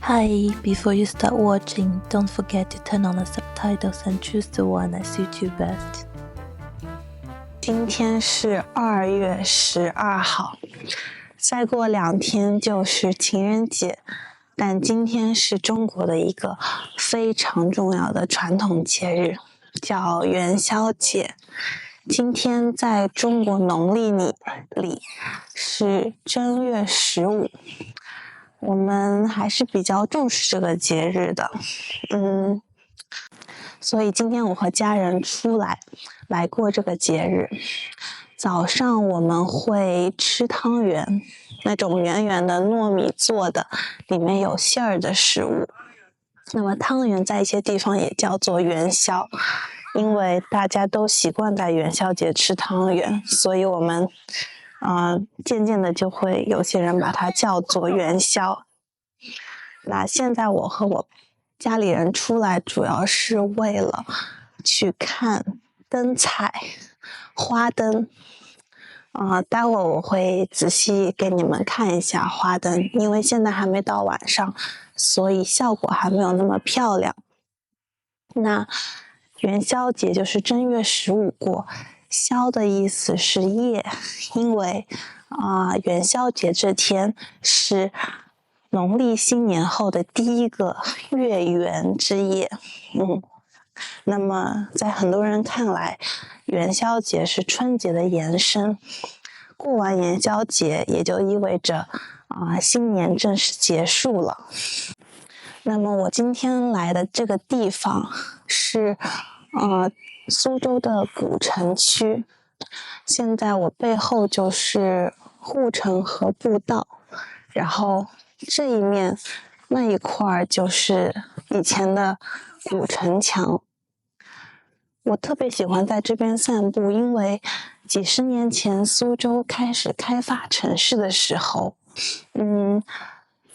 Hi, before you start watching, don't forget to turn on the subtitles and choose the one that suits you best. 今天是2月12号，再过2天就是情人节，但今天是中国的一个非常重要的传统节日，叫元宵节。今天在中国农历里是正月15，我们还是比较重视这个节日的，所以今天我和家人出来过这个节日。早上我们会吃汤圆，那种圆圆的糯米做的，里面有馅儿的食物。那么汤圆在一些地方也叫做元宵，因为大家都习惯在元宵节吃汤圆，所以我们渐渐的就会有些人把它叫做元宵。那现在我和我家里人出来主要是为了去看灯彩、花灯。待会儿我会仔细给你们看一下花灯，因为现在还没到晚上，所以效果还没有那么漂亮。那元宵节就是正月15过，宵的意思是夜，因为元宵节这天是农历新年后的第一个月圆之夜。那么在很多人看来，元宵节是春节的延伸，过完元宵节也就意味着新年正式结束了。那么我今天来的这个地方是苏州的古城区，现在我背后就是护城河步道，然后这一面那一块就是以前的古城墙。我特别喜欢在这边散步，因为几十年前苏州开始开发城市的时候，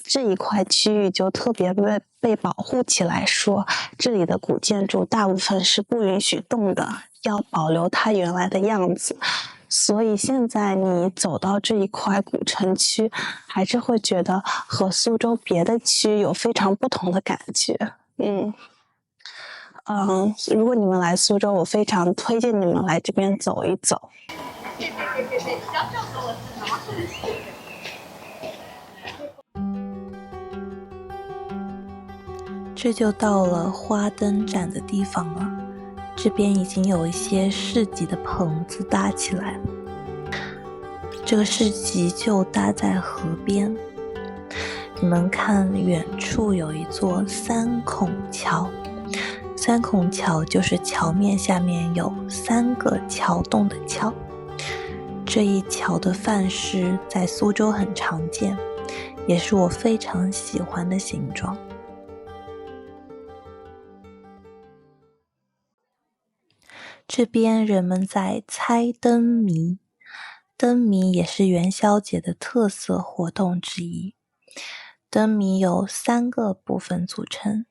这一块区域就特别被保护起来，说这里的古建筑大部分是不允许动的，要保留它原来的样子。所以现在你走到这一块古城区，还是会觉得和苏州别的区有非常不同的感觉。如果你们来苏州，我非常推荐你们来这边走一走。这就到了花灯展的地方了，这边已经有一些市集的棚子搭起来，这个市集就搭在河边。你们看远处有一座3孔桥，3孔桥就是桥面下面有3个桥洞的桥。这一桥的范式在苏州很常见，也是我非常喜欢的形状。这边人们在猜灯谜，灯谜也是元宵节的特色活动之一。灯谜由3个部分组成，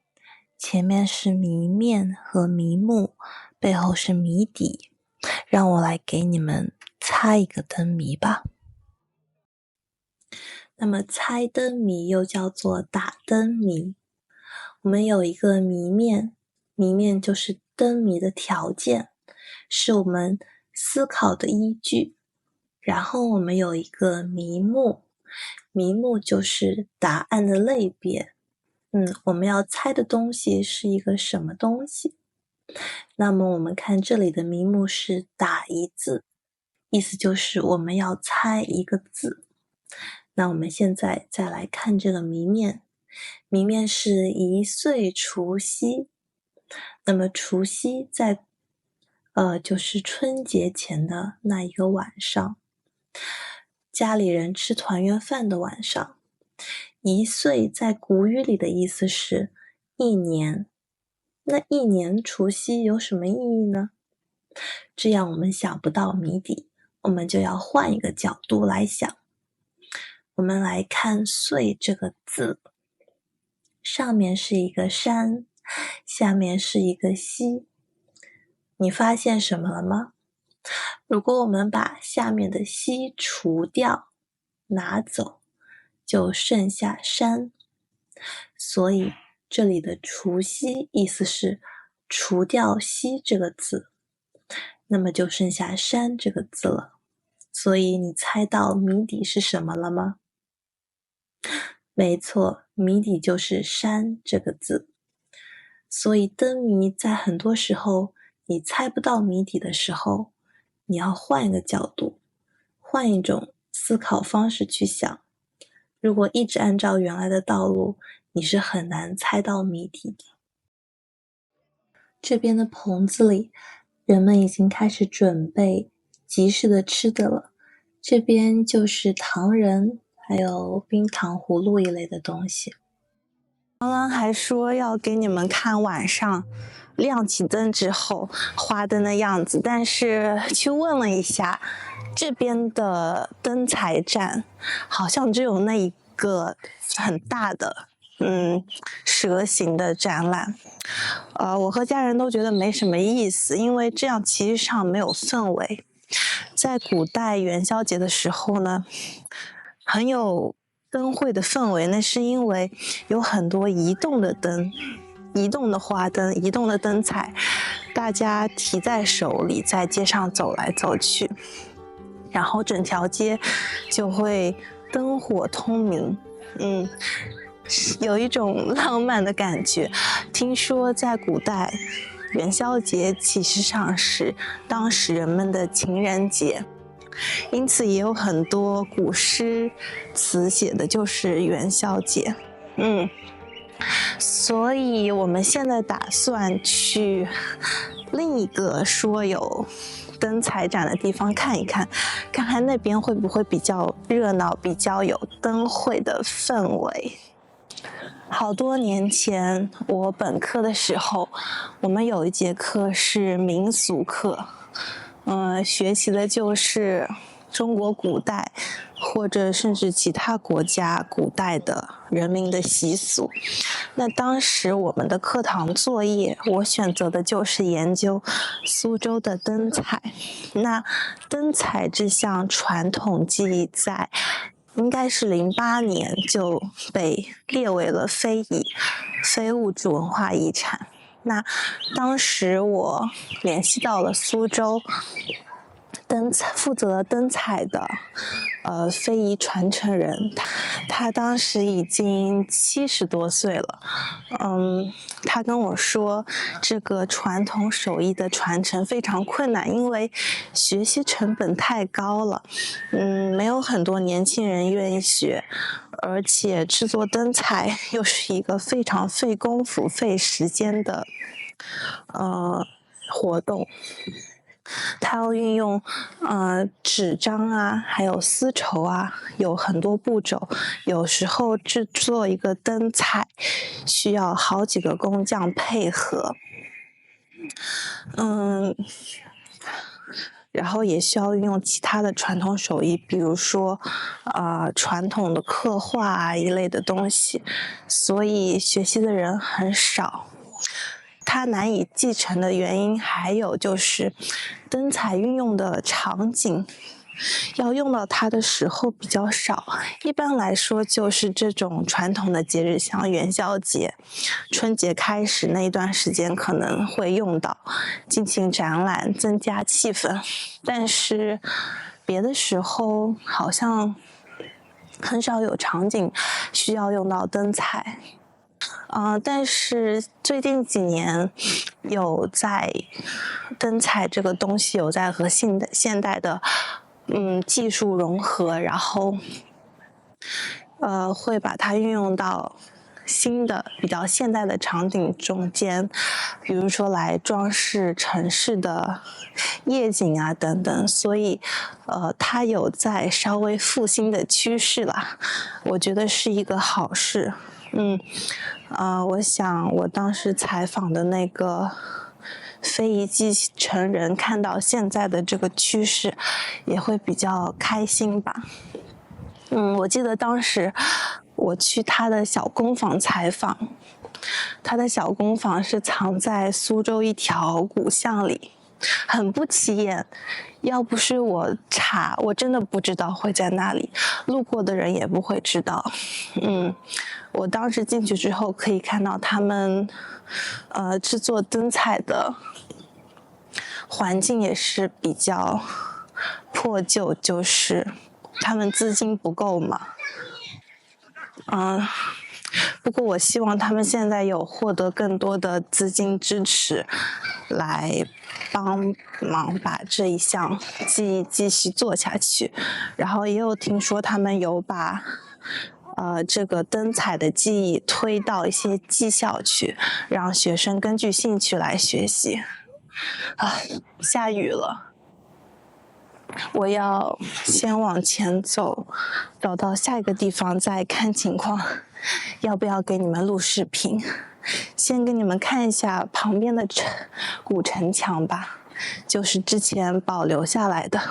前面是谜面和谜目，背后是谜底。让我来给你们猜一个灯谜吧。那么猜灯谜又叫做打灯谜。我们有一个谜面，谜面就是灯谜的条件，是我们思考的依据。然后我们有一个谜目，谜目就是答案的类别。我们要猜的东西是一个什么东西？那么我们看这里的谜目是打一字，意思就是我们要猜一个字。那我们现在再来看这个谜面，谜面是1岁除夕。那么除夕在就是春节前的那一个晚上，家里人吃团圆饭的晚上。1岁在古语里的意思是1年，那1年除夕有什么意义呢？这样我们想不到谜底，我们就要换一个角度来想。我们来看岁这个字，上面是一个山，下面是一个溪。你发现什么了吗？如果我们把下面的溪除掉，拿走，就剩下山。所以这里的除夕意思是除掉夕这个字，那么就剩下山这个字了。所以你猜到谜底是什么了吗？没错，谜底就是山这个字。所以灯谜在很多时候你猜不到谜底的时候，你要换一个角度，换一种思考方式去想。如果一直按照原来的道路，你是很难猜到谜底的。这边的棚子里，人们已经开始准备集市的吃的了。这边就是糖人，还有冰糖葫芦一类的东西。刚刚还说要给你们看晚上亮起灯之后花灯的样子，但是去问了一下，这边的灯彩展好像只有那一个很大的蛇形的展览。我和家人都觉得没什么意思，因为这样其实上没有氛围。在古代元宵节的时候呢，很有灯会的氛围，那是因为有很多移动的灯、移动的花灯、移动的灯彩，大家提在手里，在街上走来走去，然后整条街就会灯火通明，有一种浪漫的感觉。听说在古代，元宵节其实上是当时人们的情人节。因此也有很多古诗词写的就是元宵节。所以我们现在打算去另一个说有灯彩展的地方看一看，看看那边会不会比较热闹，比较有灯会的氛围。好多年前我本科的时候，我们有一节课是民俗课，学习的就是中国古代或者甚至其他国家古代的人民的习俗。那当时我们的课堂作业，我选择的就是研究苏州的灯彩。那灯彩这项传统技艺在应该是08年就被列为了非遗、非物质文化遗产。那当时我联系到了苏州负责灯彩的非遗传承人，他当时已经70多岁了。他跟我说，这个传统手艺的传承非常困难，因为学习成本太高了，没有很多年轻人愿意学，而且制作灯彩又是一个非常费功夫、费时间的活动。它要运用纸张啊，还有丝绸啊，有很多步骤。有时候制作一个灯彩需要好几个工匠配合，然后也需要运用其他的传统手艺，比如说传统的刻画啊一类的东西，所以学习的人很少。它难以继承的原因还有就是灯彩运用的场景要用到它的时候比较少，一般来说就是这种传统的节日，像元宵节、春节开始那一段时间可能会用到，进行展览，增加气氛。但是别的时候好像很少有场景需要用到灯彩。但是最近几年有在灯彩这个东西有在和现代的技术融合，然后会把它运用到新的比较现代的场景中间，比如说来装饰城市的夜景啊等等，所以它有在稍微复兴的趋势啦，我觉得是一个好事。我想我当时采访的那个非遗继承人看到现在的这个趋势也会比较开心吧。我记得当时我去他的小工坊采访，他的小工坊是藏在苏州一条古巷里，很不起眼。要不是我查，我真的不知道会在那里，路过的人也不会知道。我当时进去之后可以看到他们制作灯彩的环境也是比较破旧，就是他们资金不够嘛。不过我希望他们现在有获得更多的资金支持，来帮忙把这一项技艺继续做下去。然后也有听说他们有把这个灯彩的技艺推到一些技校去，让学生根据兴趣来学习。下雨了。我要先往前走，走到下一个地方再看情况，要不要给你们录视频。先给你们看一下旁边的古城墙吧，就是之前保留下来的。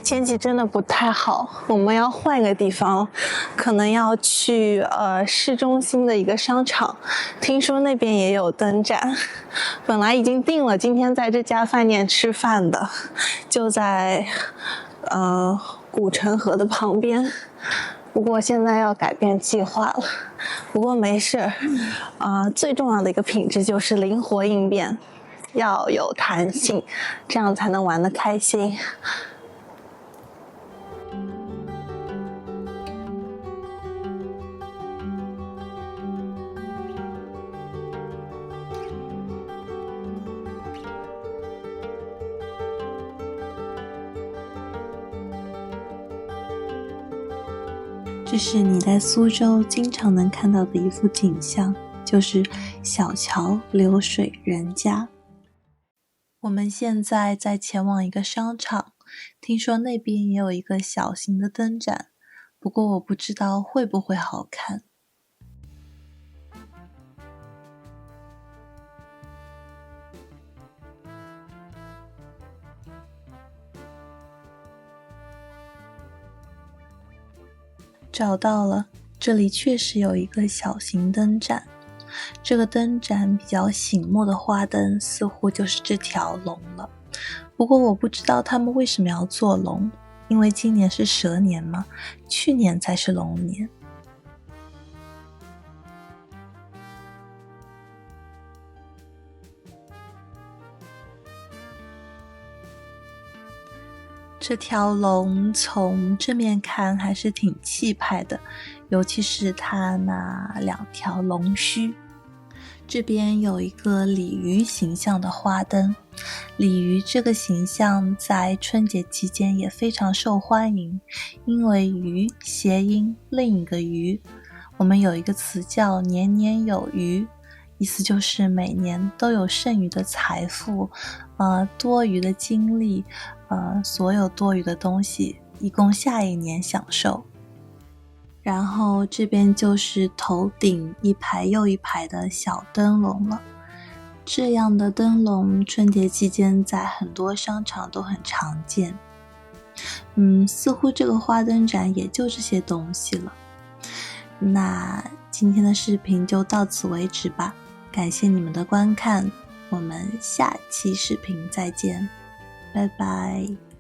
天气真的不太好，我们要换个地方，可能要去市中心的一个商场，听说那边也有灯展。本来已经定了今天在这家饭店吃饭的，就在古城河的旁边，不过现在要改变计划了。不过没事，最重要的一个品质就是灵活应变，要有弹性，这样才能玩得开心。这是你在苏州经常能看到的一幅景象，就是小桥流水人家。我们现在在前往一个商场，听说那边也有一个小型的灯展，不过我不知道会不会好看。找到了，这里确实有一个小型灯展。这个灯展比较醒目的花灯似乎就是这条龙了，不过我不知道他们为什么要做龙，因为今年是蛇年嘛，去年才是龙年。这条龙从正面看还是挺气派的，尤其是它那两条龙须。这边有一个鲤鱼形象的花灯，鲤鱼这个形象在春节期间也非常受欢迎，因为鱼谐音另一个鱼，我们有一个词叫年年有余，意思就是每年都有剩余的财富，多余的精力，所有多余的东西以供下一年享受。然后这边就是头顶一排又一排的小灯笼了，这样的灯笼春节期间在很多商场都很常见。似乎这个花灯展也就这些东西了。那今天的视频就到此为止吧，感谢你们的观看，我们下期视频再见，拜拜。